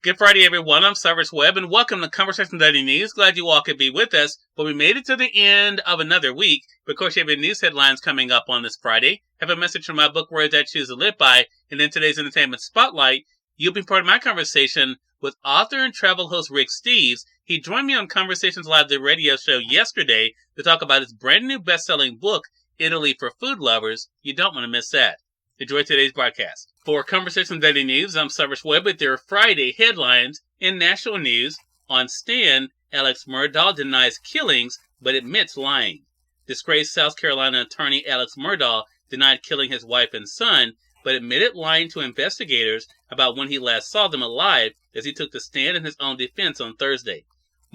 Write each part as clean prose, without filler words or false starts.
Good Friday, everyone. I'm Cyrus Webb, and welcome to Conversation Daily News. Glad you all could be with us. But we made it to the end of another week. Of course, you have your news headlines coming up on this Friday. Have a message from my book, Words I Choose to Live By, and then today's Entertainment Spotlight. You'll be part of my conversation with author and travel host Rick Steves. He joined me on Conversations Live, the radio show, yesterday to talk about his brand new best-selling book, Italy for Food Lovers. You don't want to miss that. Enjoy today's broadcast. For Conversation Daily News, I'm Cyrus Webb with their Friday headlines. In national news, on stand, Alex Murdaugh denies killings but admits lying. Disgraced South Carolina attorney Alex Murdaugh denied killing his wife and son, but admitted lying to investigators about when he last saw them alive as he took the stand in his own defense on Thursday.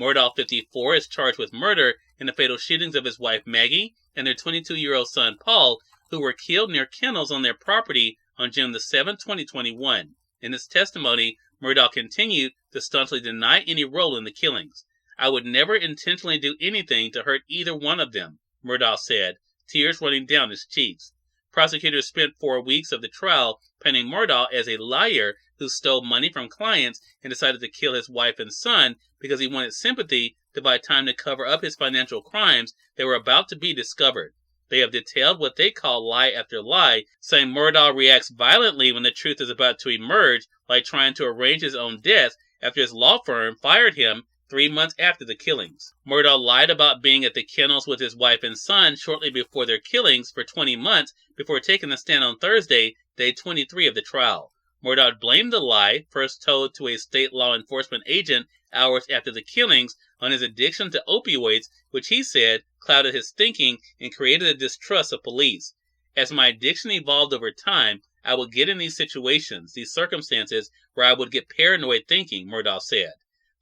Murdaugh, 54, is charged with murder in the fatal shootings of his wife Maggie and their 22-year-old son Paul, who were killed near kennels on their property on June 7, 2021. In his testimony, Murdaugh continued to staunchly deny any role in the killings. "I would never intentionally do anything to hurt either one of them," Murdaugh said, tears running down his cheeks. Prosecutors spent 4 weeks of the trial painting Murdaugh as a liar who stole money from clients and decided to kill his wife and son because he wanted sympathy to buy time to cover up his financial crimes that were about to be discovered. They have detailed what they call lie after lie, saying Murdaugh reacts violently when the truth is about to emerge, like trying to arrange his own death after his law firm fired him 3 months after the killings. Murdaugh lied about being at the kennels with his wife and son shortly before their killings for 20 months before taking the stand on Thursday, day 23 of the trial. Murdaugh blamed the lie, first told to a state law enforcement agent hours after the killings, on his addiction to opioids, which he said clouded his thinking and created a distrust of police. "As my addiction evolved over time, I would get in these situations, these circumstances, where I would get paranoid thinking," Murdaugh said.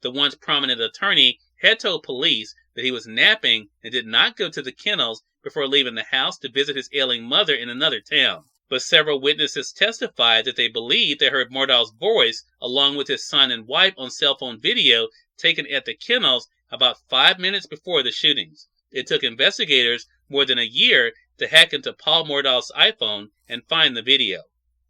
The once prominent attorney had told police that he was napping and did not go to the kennels before leaving the house to visit his ailing mother in another town. But several witnesses testified that they believed they heard Murdaugh's voice along with his son and wife on cell phone video taken at the kennels about 5 minutes before the shootings. It took investigators more than a year to hack into Paul Murdaugh's iPhone and find the video.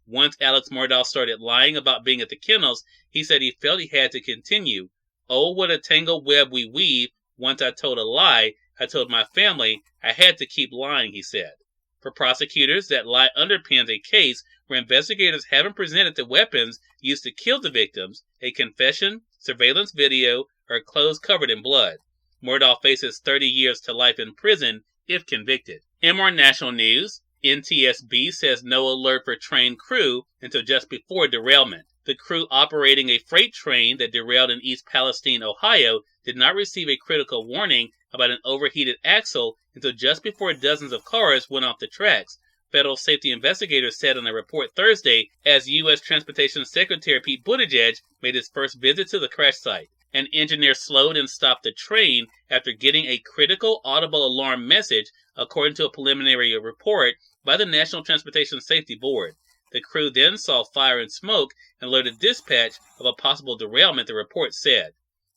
Once Alex Murdaugh started lying about being at the kennels, he said he felt he had to continue. "Oh, what a tangled web we weave. Once I told a lie, I told my family I had to keep lying," he said. For prosecutors, that lie underpins a case where investigators haven't presented the weapons used to kill the victims, a confession, surveillance video, or clothes covered in blood. Murdaugh faces 30 years to life in prison if convicted. In more national news, NTSB says no alert for train crew until just before derailment. The crew operating a freight train that derailed in East Palestine, Ohio, did not receive a critical warning about an overheated axle until just before dozens of cars went off the tracks, federal safety investigators said in a report Thursday as U.S. Transportation Secretary Pete Buttigieg made his first visit to the crash site. An engineer slowed and stopped the train after getting a critical audible alarm message, according to a preliminary report by the National Transportation Safety Board. The crew then saw fire and smoke and alerted dispatch of a possible derailment, the report said.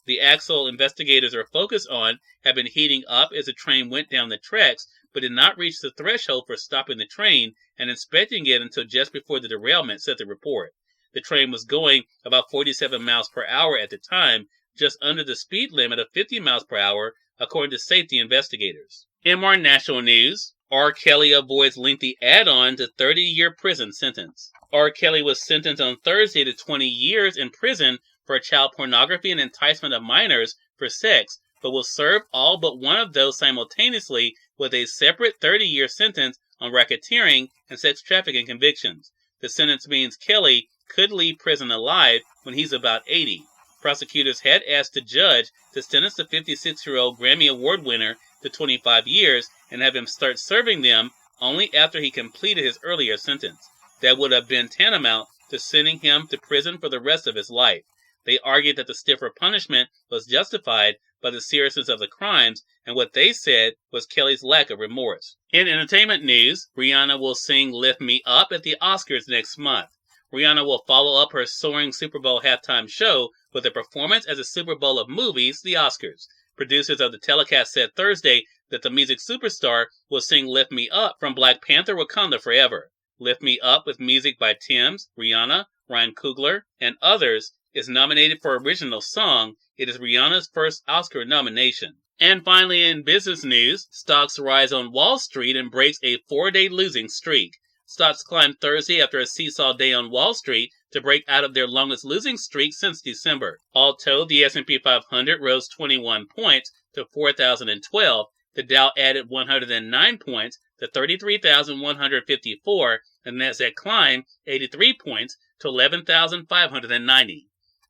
The axle investigators are focused on had been heating up as the train went down the tracks, but did not reach the threshold for stopping the train and inspecting it until just before the derailment, said the report. The train was going about 47 miles per hour at the time, just under the speed limit of 50 miles per hour, according to safety investigators. In more national news, R. Kelly avoids lengthy add-on to 30-year prison sentence. R. Kelly was sentenced on Thursday to 20 years in prison for child pornography and enticement of minors for sex, but will serve all but one of those simultaneously with a separate 30-year sentence on racketeering and sex trafficking convictions. The sentence means Kelly could leave prison alive when he's about 80. Prosecutors had asked the judge to sentence the 56-year-old Grammy Award winner to 25 years and have him start serving them only after he completed his earlier sentence. That would have been tantamount to sending him to prison for the rest of his life. They argued that the stiffer punishment was justified by the seriousness of the crimes and what they said was Kelly's lack of remorse. In entertainment news, Rihanna will sing Lift Me Up at the Oscars next month. Rihanna will follow up her soaring Super Bowl halftime show with a performance as a Super Bowl of movies, the Oscars. Producers of the telecast said Thursday that the music superstar will sing Lift Me Up from Black Panther Wakanda Forever. Lift Me Up, with music by Tim's, Rihanna, Ryan Coogler, and others, is nominated for Original Song. It is Rihanna's first Oscar nomination. And finally, in business news, stocks rise on Wall Street and breaks a 4-day losing streak. Stocks climbed Thursday after a seesaw day on Wall Street to break out of their longest losing streak since December. All told, the S&P 500 rose 21 points to 4,012. The Dow added 109 points to 33,154, and Nasdaq climbed 83 points to 11,590.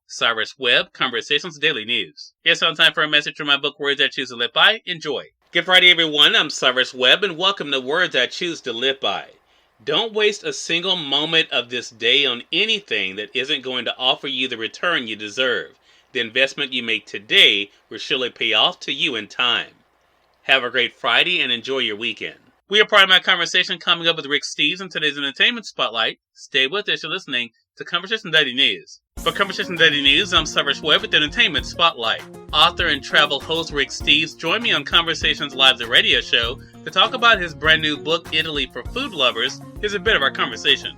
Cyrus Webb, Conversations Daily News. It's on time for a message from my book, Words I Choose to Live By. Enjoy. Good Friday, everyone. I'm Cyrus Webb, and welcome to Words I Choose to Live By. Don't waste a single moment of this day on anything that isn't going to offer you the return you deserve. The investment you make today will surely pay off to you in time. Have a great Friday and enjoy your weekend. We are part of my conversation coming up with Rick Steves in today's Entertainment Spotlight. Stay with us. You're listening to Conversation Daily News. For Conversation Daily News, I'm Cyrus Webb with the Entertainment Spotlight. Author and travel host Rick Steves joined me on Conversations Live, the radio show, to talk about his brand new book, Italy for Food Lovers. Here's a bit of our conversation.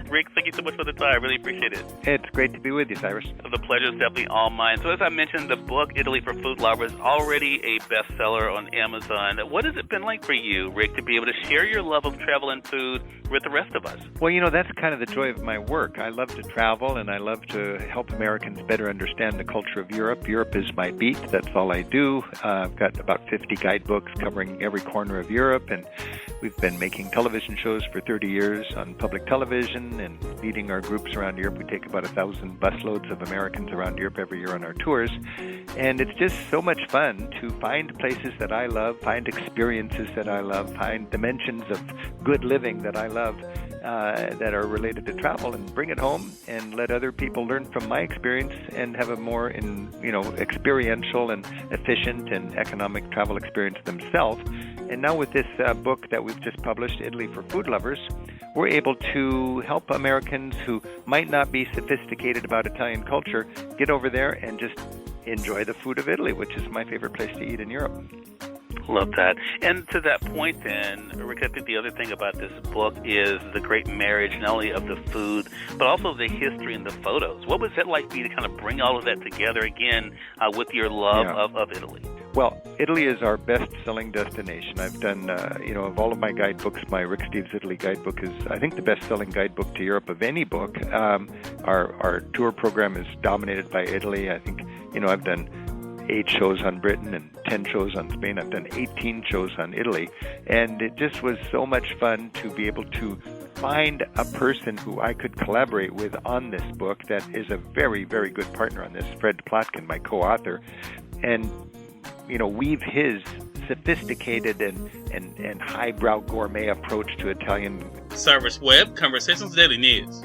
Rick, thank you so much for the time. I really appreciate it. It's great to be with you, Cyrus. The pleasure is definitely all mine. So as I mentioned, the book, Italy for Food Lovers, already a bestseller on Amazon. What has it been like for you, Rick, to be able to share your love of travel and food with the rest of us? Well, that's kind of the joy of my work. I love to travel, and I love to help Americans better understand the culture of Europe. Europe is my beat. That's all I do. I've got about 50 guidebooks covering every corner of Europe, and we've been making television shows for 30 years on public television and leading our groups around Europe. We take about 1,000 busloads of Americans around Europe every year on our tours. And it's just so much fun to find places that I love, find experiences that I love, find dimensions of good living that I love that are related to travel, and bring it home and let other people learn from my experience and have a more experiential and efficient and economic travel experience themselves. And now with this book that we've just published, Italy for Food Lovers, we're able to help Americans who might not be sophisticated about Italian culture get over there and just enjoy the food of Italy, which is my favorite place to eat in Europe. Love that. And to that point then, Rick, I think the other thing about this book is the great marriage, not only of the food, but also the history and the photos. What was it like for you to kind of bring all of that together again with your love of Italy? Well, Italy is our best-selling destination. I've done, of all of my guidebooks, my Rick Steves Italy guidebook is, I think, the best-selling guidebook to Europe of any book. Our tour program is dominated by Italy. I think, I've done 8 shows on Britain and 10 shows on Spain. I've done 18 shows on Italy. And it just was so much fun to be able to find a person who I could collaborate with on this book that is a very, very good partner on this, Fred Plotkin, my co-author, and weave his sophisticated and highbrow gourmet approach to Italian. Cyrus Webb, Conversations Daily News.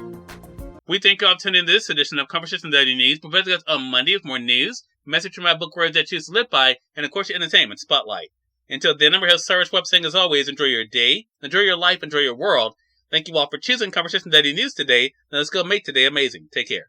We thank you all for tuning in to this edition of Conversations Daily News. We'll visit us on Monday with more news, message from my book, Words I Choose to Live By, and of course your Entertainment Spotlight. Until then, I'm your host, Cyrus Webb, saying as always, enjoy your day, enjoy your life, enjoy your world. Thank you all for choosing Conversations Daily News today. Now let's go make today amazing. Take care.